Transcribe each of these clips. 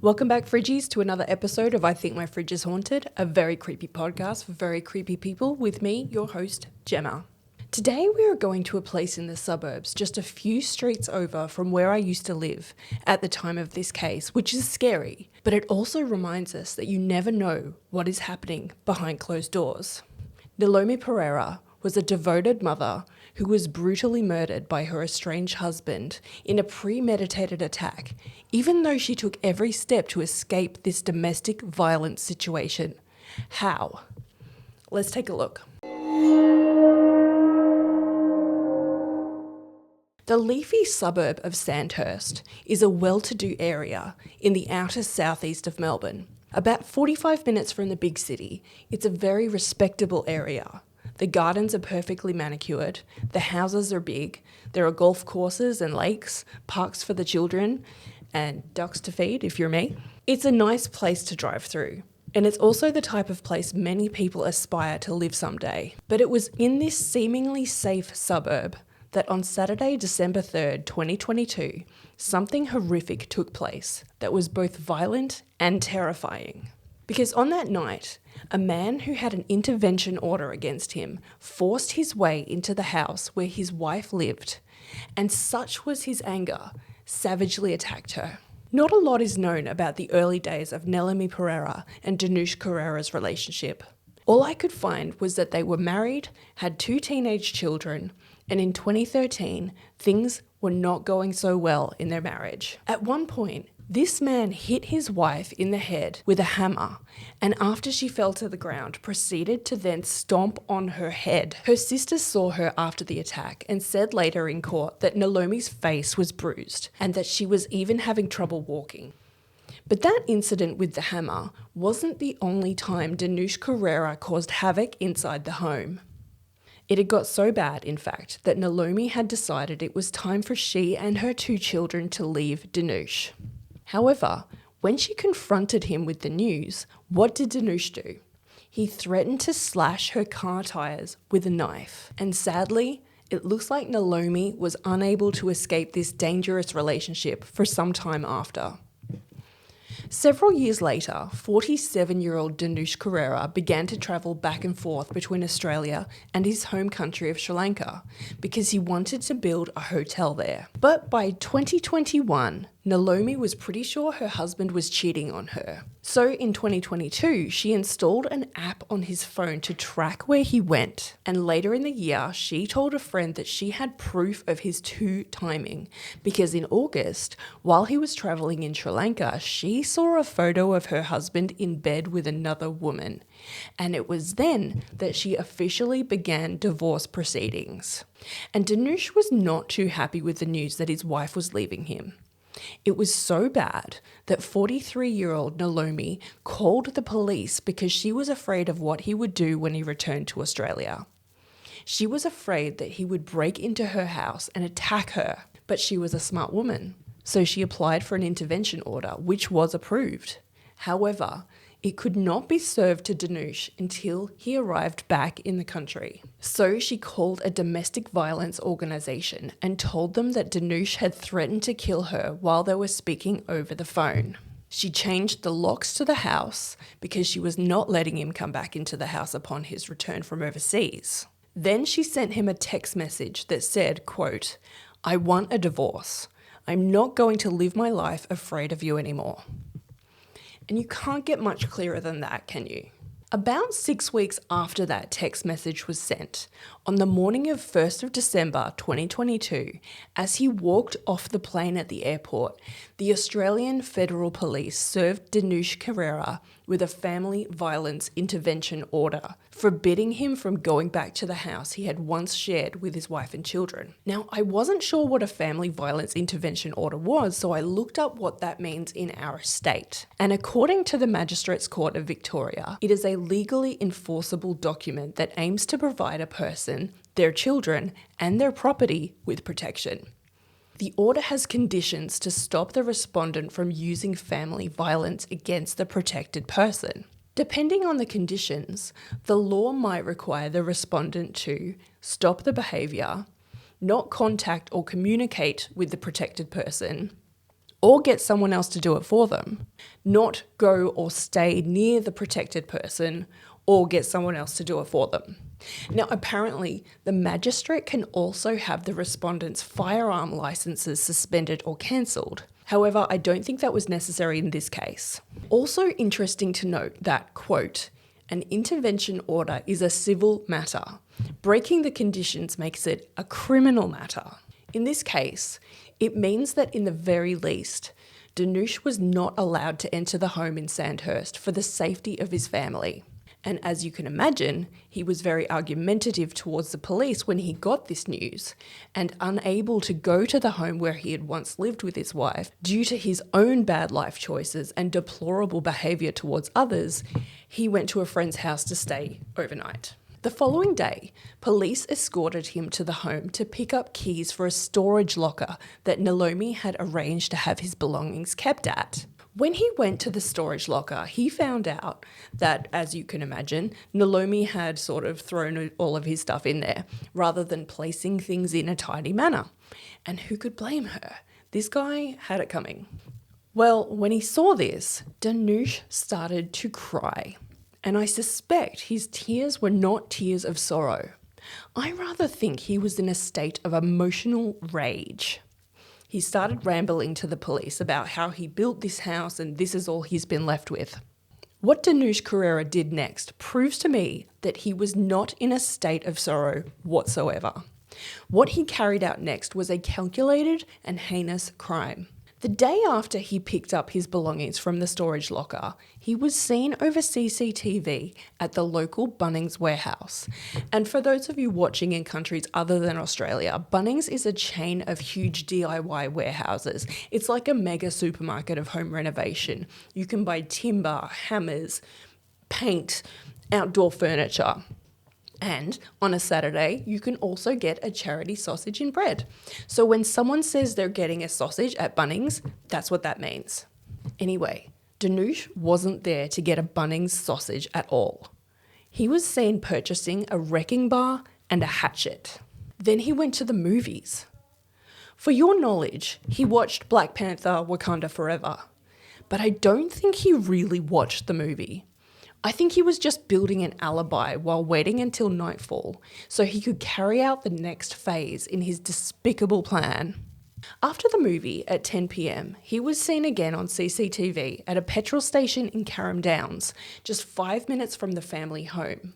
Welcome back, Fridgies, to another episode of I Think My Fridge is Haunted, a very creepy podcast for very creepy people with me, your host, Gemma. Today we are going to a place in the suburbs just a few streets over from where I used to live at the time of this case, which is scary, but it also reminds us that you never know what is happening behind closed doors. Nelomie Perera was a devoted mother who was brutally murdered by her estranged husband in a premeditated attack, even though she took every step to escape this domestic violence situation. How? Let's take a look. The leafy suburb of Sandhurst is a well-to-do area in the outer southeast of Melbourne. About 45 minutes from the big city, it's a very respectable area. The gardens are perfectly manicured, the houses are big, there are golf courses and lakes, parks for the children, and ducks to feed if you're me. It's a nice place to drive through, and it's also the type of place many people aspire to live someday. But it was in this seemingly safe suburb that on Saturday, December 3rd, 2022, something horrific took place that was both violent and terrifying. Because on that night, a man who had an intervention order against him forced his way into the house where his wife lived, and such was his anger, savagely attacked her. Not a lot is known about the early days of Nelomie Perera and Danush Carrera's relationship. All I could find was that they were married, had 2 teenage children, and in 2013, things were not going so well in their marriage. At one point, this man hit his wife in the head with a hammer, and after she fell to the ground, proceeded to then stomp on her head. Her sister saw her after the attack and said later in court that Nelomie's face was bruised and that she was even having trouble walking. But that incident with the hammer wasn't the only time Danush Carrera caused havoc inside the home. It had got so bad, in fact, that Nelomie had decided it was time for she and her 2 children to leave Danush. However, when she confronted him with the news, what did Danush do? He threatened to slash her car tyres with a knife. And sadly, it looks like Nelomie was unable to escape this dangerous relationship for some time after. Several years later, 47-year-old Danush Carrera began to travel back and forth between Australia and his home country of Sri Lanka because he wanted to build a hotel there. But by 2021, Nelomie was pretty sure her husband was cheating on her. So in 2022, she installed an app on his phone to track where he went. And later in the year, she told a friend that she had proof of his timing because in August, while he was traveling in Sri Lanka, she saw a photo of her husband in bed with another woman. And it was then that she officially began divorce proceedings. And Danush was not too happy with the news that his wife was leaving him. It was so bad that 43-year-old Nelomie called the police because she was afraid of what he would do when he returned to Australia. She was afraid that he would break into her house and attack her, but she was a smart woman, so she applied for an intervention order, which was approved. However, it could not be served to Danush until he arrived back in the country. So she called a domestic violence organisation and told them that Danush had threatened to kill her while they were speaking over the phone. She changed the locks to the house because she was not letting him come back into the house upon his return from overseas. Then she sent him a text message that said, quote, "I want a divorce. I'm not going to live my life afraid of you anymore." And you can't get much clearer than that, can you? About 6 weeks after that text message was sent, on the morning of 1st of December 2022, as he walked off the plane at the airport, the Australian Federal Police served Danush Carrera with a family violence intervention order, forbidding him from going back to the house he had once shared with his wife and children. Now, I wasn't sure what a family violence intervention order was, so I looked up what that means in our state. And according to the Magistrates Court of Victoria, it is a legally enforceable document that aims to provide a person, their children, and their property with protection. The order has conditions to stop the respondent from using family violence against the protected person. Depending on the conditions, the law might require the respondent to stop the behaviour, not contact or communicate with the protected person, or get someone else to do it for them, not go or stay near the protected person or get someone else to do it for them. Now, apparently, the magistrate can also have the respondent's firearm licenses suspended or cancelled. However, I don't think that was necessary in this case. Also interesting to note that, quote, an intervention order is a civil matter. Breaking the conditions makes it a criminal matter. In this case, it means that in the very least, Danush was not allowed to enter the home in Sandhurst for the safety of his family. And as you can imagine, he was very argumentative towards the police when he got this news, and unable to go to the home where he had once lived with his wife due to his own bad life choices and deplorable behaviour towards others, he went to a friend's house to stay overnight. The following day, police escorted him to the home to pick up keys for a storage locker that Nelomie had arranged to have his belongings kept at. When he went to the storage locker, he found out that, as you can imagine, Nelomie had sort of thrown all of his stuff in there rather than placing things in a tidy manner. And who could blame her? This guy had it coming. Well, when he saw this, Danush started to cry. And I suspect his tears were not tears of sorrow. I rather think he was in a state of emotional rage. He started rambling to the police about how he built this house and this is all he's been left with. What Danush Perera did next proves to me that he was not in a state of sorrow whatsoever. What he carried out next was a calculated and heinous crime. The day after he picked up his belongings from the storage locker, he was seen over CCTV at the local Bunnings warehouse. And for those of you watching in countries other than Australia, Bunnings is a chain of huge DIY warehouses. It's like a mega supermarket of home renovation. You can buy timber, hammers, paint, outdoor furniture. And on a Saturday, you can also get a charity sausage and bread. So when someone says they're getting a sausage at Bunnings, that's what that means. Anyway, Danush wasn't there to get a Bunnings sausage at all. He was seen purchasing a wrecking bar and a hatchet. Then he went to the movies. For your knowledge, he watched Black Panther: Wakanda Forever. But I don't think he really watched the movie. I think he was just building an alibi while waiting until nightfall so he could carry out the next phase in his despicable plan. After the movie at 10 p.m, he was seen again on CCTV at a petrol station in Carrum Downs, just 5 minutes from the family home,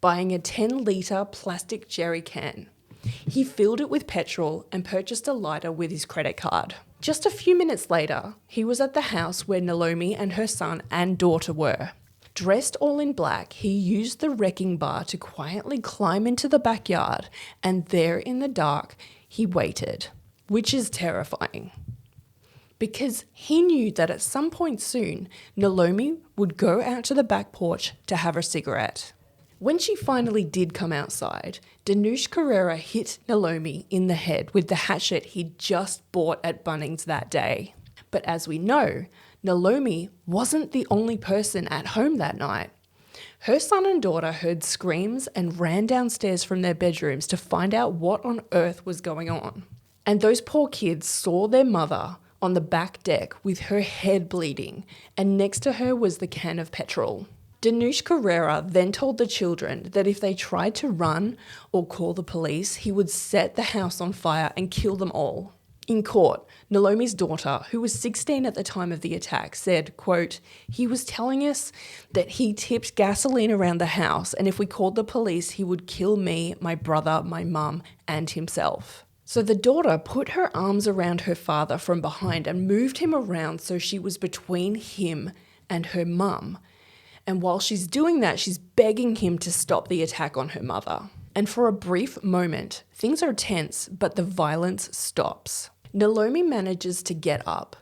buying a 10-litre plastic jerry can. He filled it with petrol and purchased a lighter with his credit card. Just a few minutes later, he was at the house where Nelomie and her son and daughter were. Dressed all in black, he used the wrecking bar to quietly climb into the backyard, and there in the dark, he waited, which is terrifying. Because he knew that at some point soon, Nelomie would go out to the back porch to have a cigarette. When she finally did come outside, Danush Perera hit Nelomie in the head with the hatchet he'd just bought at Bunnings that day. But as we know, Nelomie wasn't the only person at home that night. Her son and daughter heard screams and ran downstairs from their bedrooms to find out what on earth was going on. And those poor kids saw their mother on the back deck with her head bleeding, and next to her was the can of petrol. Danush Perera then told the children that if they tried to run or call the police, he would set the house on fire and kill them all. In court, Nelomie's daughter, who was 16 at the time of the attack, said, quote, he was telling us that he tipped gasoline around the house and if we called the police, he would kill me, my brother, my mum, and himself. So the daughter put her arms around her father from behind and moved him around so she was between him and her mum. And while she's doing that, she's begging him to stop the attack on her mother. And for a brief moment, things are tense, but the violence stops. Nelomie manages to get up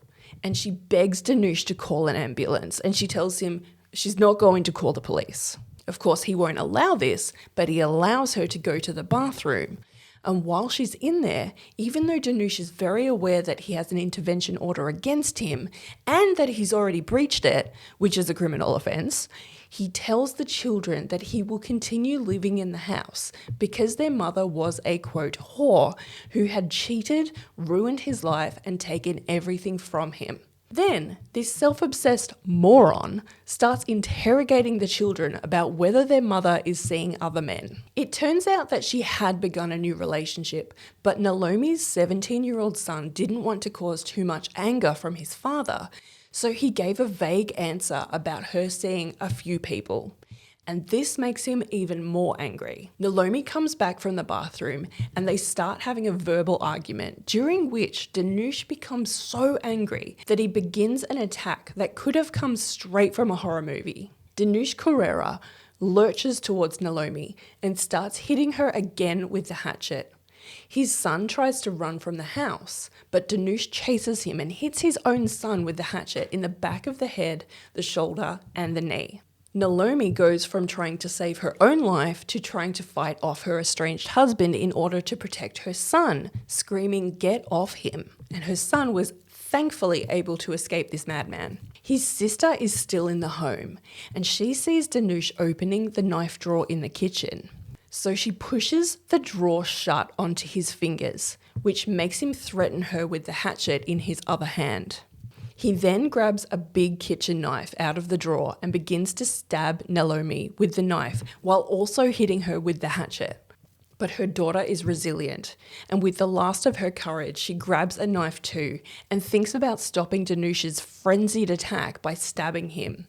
and she begs Danush to call an ambulance, and she tells him she's not going to call the police. Of course, he won't allow this, but he allows her to go to the bathroom. And while she's in there, even though Danush is very aware that he has an intervention order against him and that he's already breached it, which is a criminal offence, he tells the children that he will continue living in the house because their mother was a, quote, whore who had cheated, ruined his life, and taken everything from him. Then, this self-obsessed moron starts interrogating the children about whether their mother is seeing other men. It turns out that she had begun a new relationship, but Nelomie's 17-year-old son didn't want to cause too much anger from his father, so he gave a vague answer about her seeing a few people. And this makes him even more angry. Nelomie comes back from the bathroom and they start having a verbal argument, during which Danush becomes so angry that he begins an attack that could have come straight from a horror movie. Danush Perera lurches towards Nelomie and starts hitting her again with the hatchet. His son tries to run from the house, but Danush chases him and hits his own son with the hatchet in the back of the head, the shoulder, and the knee. Nelomie goes from trying to save her own life to trying to fight off her estranged husband in order to protect her son, screaming, "Get off him!" And her son was thankfully able to escape this madman. His sister is still in the home, and she sees Danush opening the knife drawer in the kitchen. So she pushes the drawer shut onto his fingers, which makes him threaten her with the hatchet in his other hand. He then grabs a big kitchen knife out of the drawer and begins to stab Nelomie with the knife while also hitting her with the hatchet. But her daughter is resilient, and with the last of her courage, she grabs a knife too and thinks about stopping Danush's frenzied attack by stabbing him.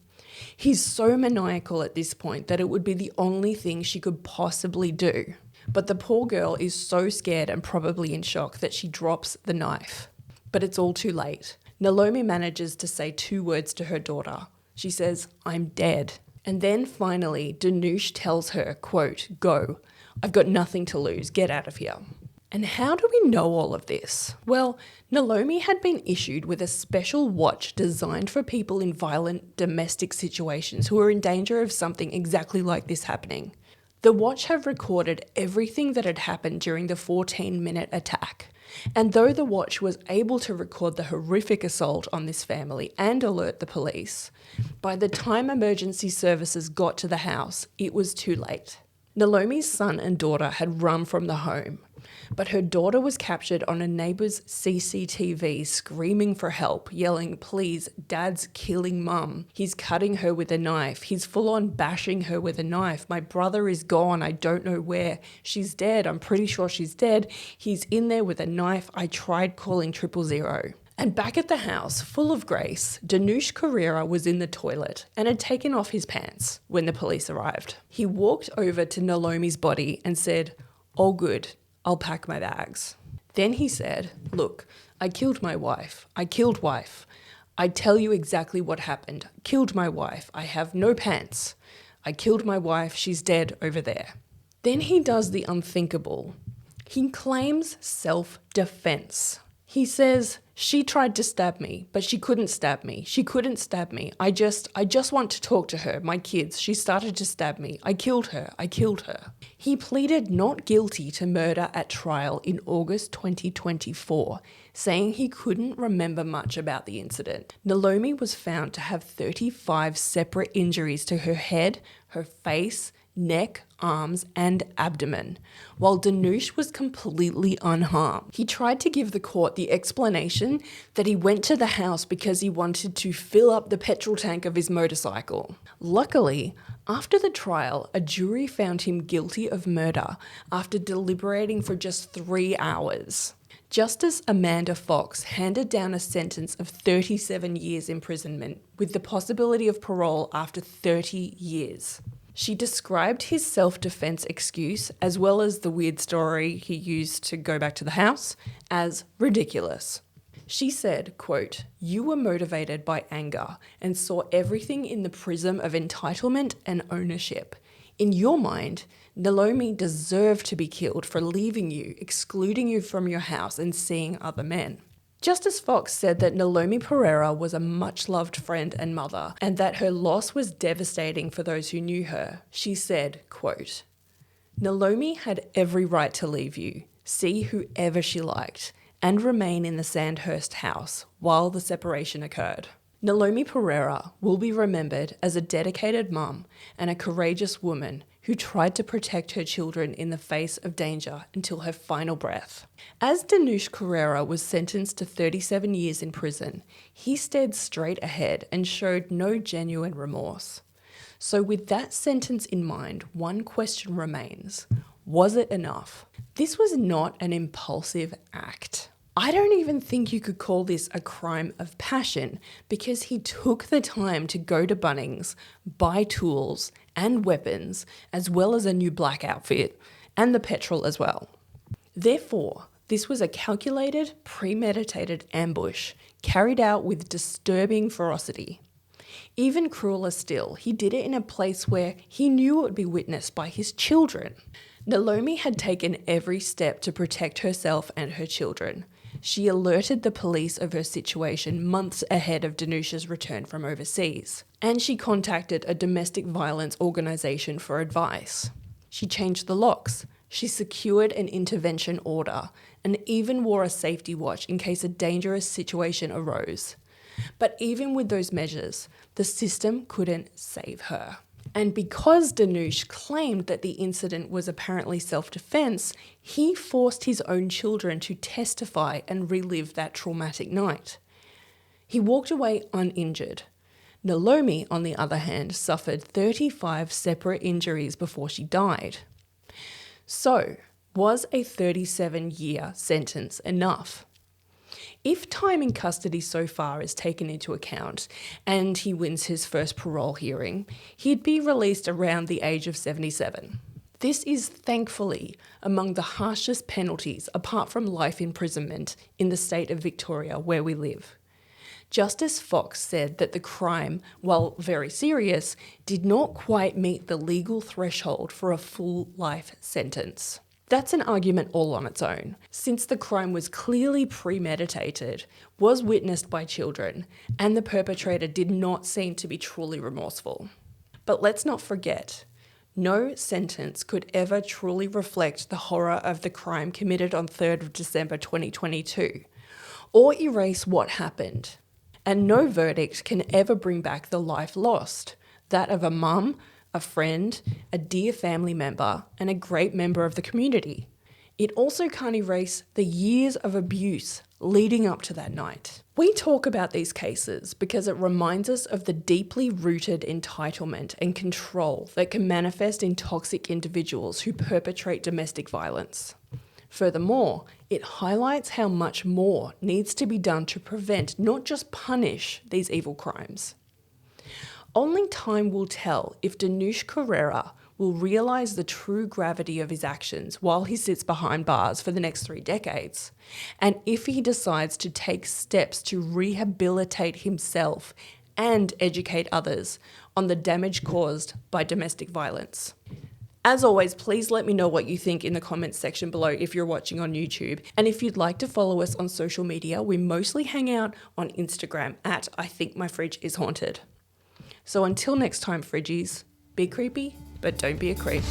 He's so maniacal at this point that it would be the only thing she could possibly do. But the poor girl is so scared and probably in shock that she drops the knife. But it's all too late. Nelomie manages to say 2 words to her daughter. She says, "I'm dead." And then finally, Danush tells her, quote, "Go. I've got nothing to lose. Get out of here." And how do we know all of this? Well, Nelomie had been issued with a special watch designed for people in violent domestic situations who are in danger of something exactly like this happening. The watch had recorded everything that had happened during the 14-minute attack. And though the watch was able to record the horrific assault on this family and alert the police, by the time emergency services got to the house, it was too late. Nelomie's son and daughter had run from the home, but her daughter was captured on a neighbour's CCTV screaming for help, yelling, "Please, Dad's killing Mum. He's cutting her with a knife. He's full on bashing her with a knife. My brother is gone. I don't know where. She's dead. I'm pretty sure she's dead. He's in there with a knife. I tried calling 000. And back at the house, full of grace, Danush Perera was in the toilet and had taken off his pants when the police arrived. He walked over to Nelomie's body and said, "All good. I'll pack my bags." Then he said, "Look, I killed my wife. I killed wife. I tell you exactly what happened. Killed my wife. I have no pants. I killed my wife. She's dead over there." Then he does the unthinkable. He claims self-defense. He says, "She tried to stab me, but she couldn't stab me. She couldn't stab me. I just want to talk to her, my kids. She started to stab me. I killed her. I killed her." He pleaded not guilty to murder at trial in August 2024, saying he couldn't remember much about the incident. Nelomie was found to have 35 separate injuries to her head, her face, neck, arms, and abdomen, while Danush was completely unharmed. He tried to give the court the explanation that he went to the house because he wanted to fill up the petrol tank of his motorcycle. Luckily, after the trial, a jury found him guilty of murder after deliberating for just 3 hours. Justice Amanda Fox handed down a sentence of 37 years imprisonment with the possibility of parole after 30 years. She described his self-defense excuse, as well as the weird story he used to go back to the house, as ridiculous. She said, quote, "You were motivated by anger and saw everything in the prism of entitlement and ownership. In your mind, Nelomie deserved to be killed for leaving you, excluding you from your house and seeing other men." Justice Fox said that Nelomie Perera was a much-loved friend and mother, and that her loss was devastating for those who knew her. She said, quote, "Nelomie had every right to leave you, see whoever she liked, and remain in the Sandhurst house while the separation occurred. Nelomie Perera will be remembered as a dedicated mum and a courageous woman who tried to protect her children in the face of danger until her final breath. As Danush Perera was sentenced to 37 years in prison, he stared straight ahead and showed no genuine remorse. So with that sentence in mind, one question remains. Was it enough? This was not an impulsive act. I don't even think you could call this a crime of passion because he took the time to go to Bunnings, buy tools and weapons, as well as a new black outfit, and the petrol as well. Therefore, this was a calculated, premeditated ambush carried out with disturbing ferocity. Even crueler still, he did it in a place where he knew it would be witnessed by his children. Nelomie had taken every step to protect herself and her children. She alerted the police of her situation months ahead of Danush's return from overseas, and she contacted a domestic violence organisation for advice. She changed the locks, she secured an intervention order, and even wore a safety watch in case a dangerous situation arose. But even with those measures, the system couldn't save her. And because Danush claimed that the incident was apparently self-defense, he forced his own children to testify and relive that traumatic night. He walked away uninjured. Nelomie, on the other hand, suffered 35 separate injuries before she died. So, was a 37-year sentence enough? If time in custody so far is taken into account and he wins his first parole hearing, he'd be released around the age of 77. This is thankfully among the harshest penalties apart from life imprisonment in the state of Victoria where we live. Justice Fox said that the crime, while very serious, did not quite meet the legal threshold for a full life sentence. That's an argument all on its own, since the crime was clearly premeditated, was witnessed by children, and the perpetrator did not seem to be truly remorseful. But let's not forget, no sentence could ever truly reflect the horror of the crime committed on 3rd of December 2022, or erase what happened. And no verdict can ever bring back the life lost, that of a mum, a friend, a dear family member, and a great member of the community. It also can't erase the years of abuse leading up to that night. We talk about these cases because it reminds us of the deeply rooted entitlement and control that can manifest in toxic individuals who perpetrate domestic violence. Furthermore, it highlights how much more needs to be done to prevent, not just punish, these evil crimes. Only time will tell if Danush Perera will realise the true gravity of his actions while he sits behind bars for the next 3 decades, and if he decides to take steps to rehabilitate himself and educate others on the damage caused by domestic violence. As always, please let me know what you think in the comments section below if you're watching on YouTube. And if you'd like to follow us on social media, we mostly hang out on Instagram at I Think My Fridge Is Haunted. So until next time, Fridgies, be creepy, but don't be a creep.